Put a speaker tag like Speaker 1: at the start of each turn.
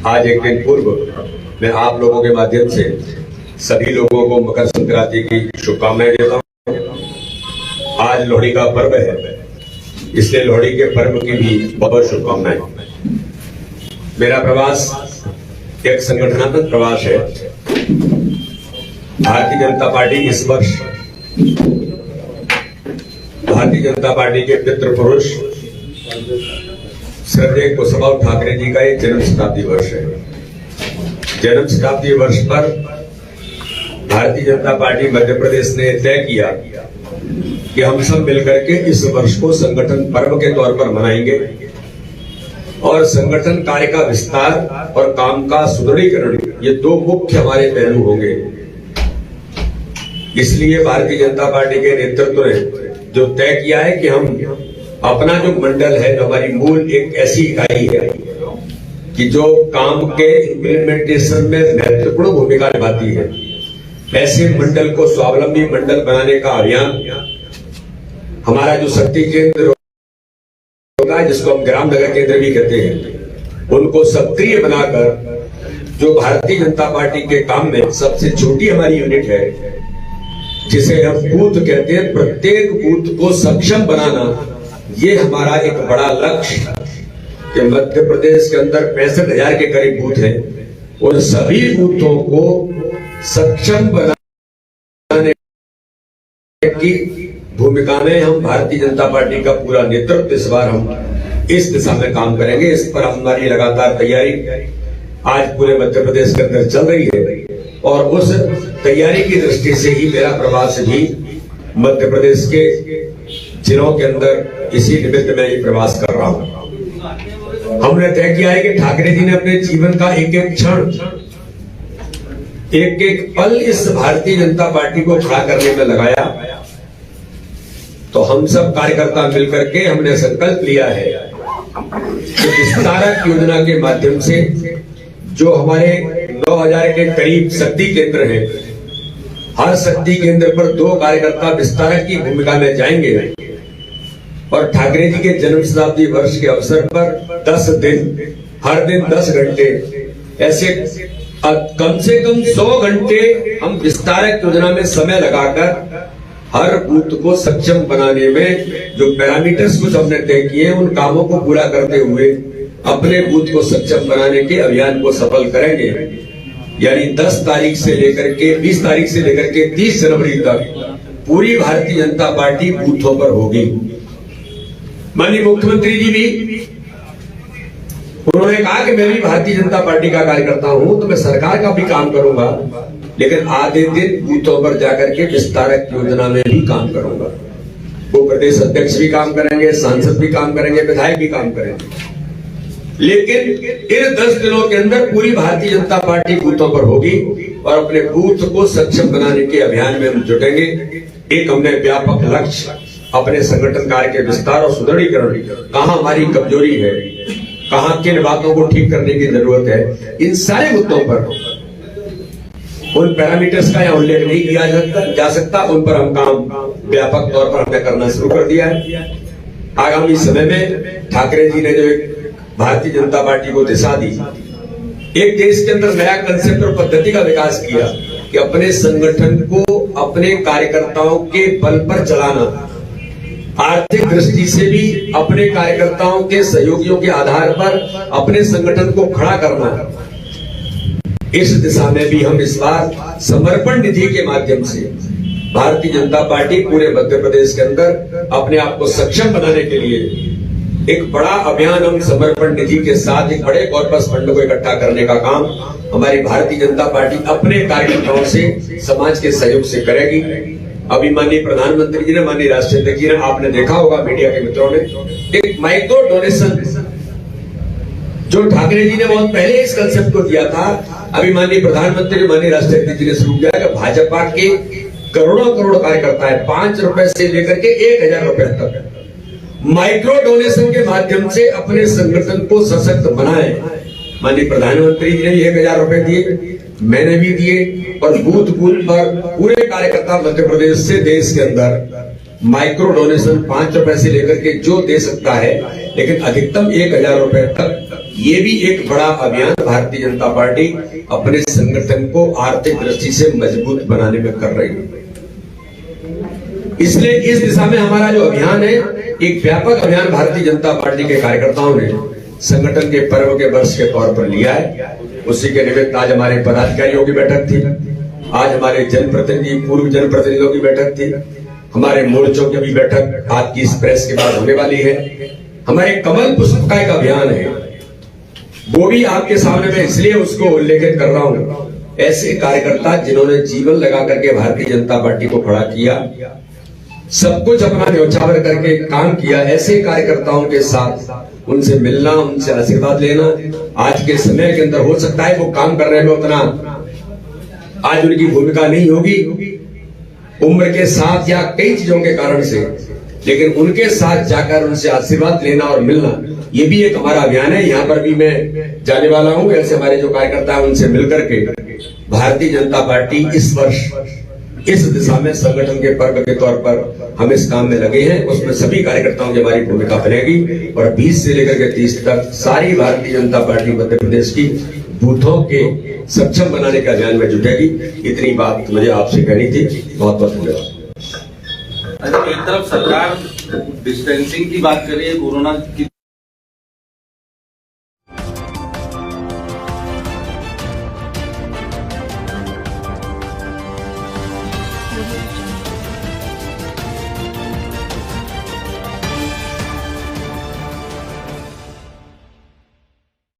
Speaker 1: आज एक दिन पूर्व मैं आप लोगों के माध्यम से सभी लोगों को मकर संक्रांति की शुभकामनाएं देता हूं। आज लोहड़ी का पर्व है, इसलिए लोहड़ी के पर्व की भी बहुत शुभकामनाएं। मेरा प्रवास एक संगठनात्मक प्रवास है। भारतीय जनता पार्टी इस वर्ष भारतीय जनता पार्टी के पितृ पुरुष श्रद्धेय कुशभाऊ ठाकरे जी का एक जन्म शताब्दी वर्ष है। जन्म शताब्दी वर्ष पर भारतीय जनता पार्टी मध्य प्रदेश ने तय किया कि हम सब मिलकर के इस वर्ष को संगठन पर्व के तौर पर मनाएंगे और संगठन कार्य का विस्तार और काम का सुदृढ़ीकरण, ये दो मुख्य हमारे पहलू होंगे। इसलिए भारतीय जनता पार्टी के नेतृत्व ने जो तय किया है कि हम अपना जो मंडल है, जो हमारी मूल एक ऐसी इकाई है कि जो काम के इम्प्लीमेंटेशन में महत्वपूर्ण भूमिका निभाती है, ऐसे मंडल को स्वावलंबी मंडल बनाने का अभियान हमारा जो शक्ति केंद्र होगा, जिसको हम ग्राम नगर केंद्र भी कहते हैं, उनको सक्रिय बनाकर जो भारतीय जनता पार्टी के काम में सबसे छोटी हमारी यूनिट है, जिसे हम बूथ कहते हैं, प्रत्येक बूथ को सक्षम बनाना, ये हमारा एक बड़ा लक्ष्य कि मध्य प्रदेश के अंदर 65,000 के करीब बूथ हैं, उन सभी बूथों को सक्षम बनाने की भूमिका में हम भारतीय जनता पार्टी का पूरा नेतृत्व इस बार हम इस दिशा में काम करेंगे। इस पर हमारी लगातार तैयारी आज पूरे मध्य प्रदेश के अंदर चल रही है और उस तैयारी की दृष्टि से ही मेरा प्रवास भी मध्य प्रदेश के जिलों के अंदर इसी निमित्त में ये प्रवास कर रहा हूं। हमने तय किया है कि ठाकरे जी ने अपने जीवन का एक एक क्षण, एक एक पल इस भारतीय जनता पार्टी को खड़ा करने में लगाया, तो हम सब कार्यकर्ता मिलकर के हमने संकल्प लिया है कि विस्तारक योजना के माध्यम से जो हमारे 9,000 के करीब शक्ति केंद्र हैं, हर शक्ति केंद्र पर 2 कार्यकर्ता विस्तारक की भूमिका में जाएंगे और ठाकरे जी के जन्म शताब्दी वर्ष के अवसर पर 10 दिन, हर दिन 10 घंटे, ऐसे कम से कम 100 घंटे हम विस्तारक योजना में समय लगाकर हर बूथ को सक्षम बनाने में जो पैरामीटर्स कुछ हमने तय किए, उन कामों को पूरा करते हुए अपने बूथ को सक्षम बनाने के अभियान को सफल करेंगे। यानी 10 तारीख से लेकर के 20 तारीख से लेकर के 30 जनवरी तक पूरी भारतीय जनता पार्टी बूथों पर होगी। माननीय मुख्यमंत्री जी भी उन्होंने कहा कि मैं भी भारतीय जनता पार्टी का कार्यकर्ता हूं, तो मैं सरकार का भी काम करूंगा, लेकिन आधे दिन बूथों पर जाकर के विस्तारक योजना में भी काम करूंगा। वो प्रदेश अध्यक्ष भी काम करेंगे, सांसद भी काम करेंगे, विधायक भी काम करेंगे, लेकिन इन 10 दिनों के अंदर पूरी भारतीय जनता पार्टी बूथों पर होगी और अपने बूथ को सक्षम बनाने के अभियान में हम जुटेंगे। एक हमने व्यापक लक्ष्य अपने संगठन कार्य के विस्तार और सुदृढ़ीकरण, कहां हमारी कमजोरी है, कहां किन बातों को ठीक करने की जरूरत है, इन सारे मुद्दों पर उन पैरामीटर्स का यहाँ उल्लेख नहीं किया जा सकता, उन पर हम काम व्यापक तौर पर हमने करना शुरू कर दिया है। आगामी समय में ठाकरे जी ने जो एक भारतीय जनता पार्टी को दिशा दी, एक देश के अंदर नया कंसेप्ट और पद्धति का विकास किया कि अपने संगठन को अपने कार्यकर्ताओं के बल पर चलाना, आर्थिक दृष्टि से भी अपने कार्यकर्ताओं के सहयोगियों के आधार पर अपने संगठन को खड़ा करना। इस दिशा में भी हम इस बार समर्पण निधि के माध्यम से भारतीय जनता पार्टी पूरे मध्य प्रदेश के अंदर अपने आप को सक्षम बनाने के लिए एक बड़ा अभियान हम समर्पण निधि के साथ एक बड़े कॉर्पस फंड को इकट्ठा करने का काम हमारी भारतीय जनता पार्टी अपने कार्यकर्ताओं से, समाज के सहयोग से करेगी। अभी माननीय प्रधानमंत्री जी ने, माननीय राष्ट्रीय अध्यक्ष जी ने, आपने देखा होगा मीडिया के मित्रों ने, एक माइक्रो डोनेशन जो ठाकरे जी ने बहुत पहले इस कंसेप्ट को दिया था, अभी माननीय प्रधानमंत्री, माननीय राष्ट्रीय अध्यक्ष जी ने शुरू किया कि भाजपा के करोड़ों करोड़ कार्यकर्ता है, 5 रुपए से लेकर के 1,000 रुपए तक माइक्रो डोनेशन के माध्यम से अपने संगठन को सशक्त बनाए। माननीय प्रधानमंत्री जी ने भी 1,000 रुपए दिए, मैंने भी दिए, और बूथ बूथ पर पूरे कार्यकर्ता मध्य प्रदेश से देश के अंदर माइक्रो डोनेशन 5 रुपए से लेकर के जो दे सकता है, लेकिन अधिकतम 1,000 रुपए तक ये भी एक बड़ा अभियान भारतीय जनता पार्टी अपने संगठन को आर्थिक दृष्टि से मजबूत बनाने में कर रही है। इसलिए इस दिशा में हमारा जो अभियान है, एक व्यापक अभियान भारतीय जनता पार्टी के कार्यकर्ताओं ने संगठन के पर्व के वर्ष के तौर पर लिया है। उसी के निमित्त आज हमारे पदाधिकारियों की बैठक थी, आज हमारे जनप्रतिनिधि पूर्व जनप्रतिनिधियों की बैठक थी, हमारे मोर्चों की भी बैठक आज की इस प्रेस के बाद होने वाली है। हमारे कमल पुष्प का एक अभियान है, वो भी आपके सामने मैं इसलिए उसको उल्लेखित कर रहा हूं। ऐसे कार्यकर्ता जिन्होंने जीवन लगा करके भारतीय जनता पार्टी को खड़ा किया, सब कुछ अपना न्यौछावर करके काम किया, ऐसे कार्यकर्ताओं के साथ उनसे मिलना, उनसे आशीर्वाद लेना आज के समय के अंदर हो सकता है वो काम करने में उतना आज उनकी भूमिका नहीं होगी उम्र के साथ या कई चीजों के कारण से, लेकिन उनके साथ जाकर उनसे आशीर्वाद लेना और मिलना, ये भी एक हमारा अभियान है। यहाँ पर भी मैं जाने वाला हूँ, ऐसे हमारे जो कार्यकर्ता है उनसे मिलकर के भारतीय जनता पार्टी इस वर्ष इस दिशा में संगठन के पर्व के तौर पर हम इस काम में लगे हैं। उसमें सभी कार्यकर्ताओं की हमारी भूमिका बनेगी और 20 से लेकर के 30 तक सारी भारतीय जनता पार्टी मध्य प्रदेश की बूथों के सक्षम बनाने के अभियान में जुटेगी। इतनी बात मुझे आपसे कहनी थी। बहुत बहुत धन्यवाद।
Speaker 2: एक तरफ सरकार डिस्टेंसिंग की बात कर रही है, कोरोना की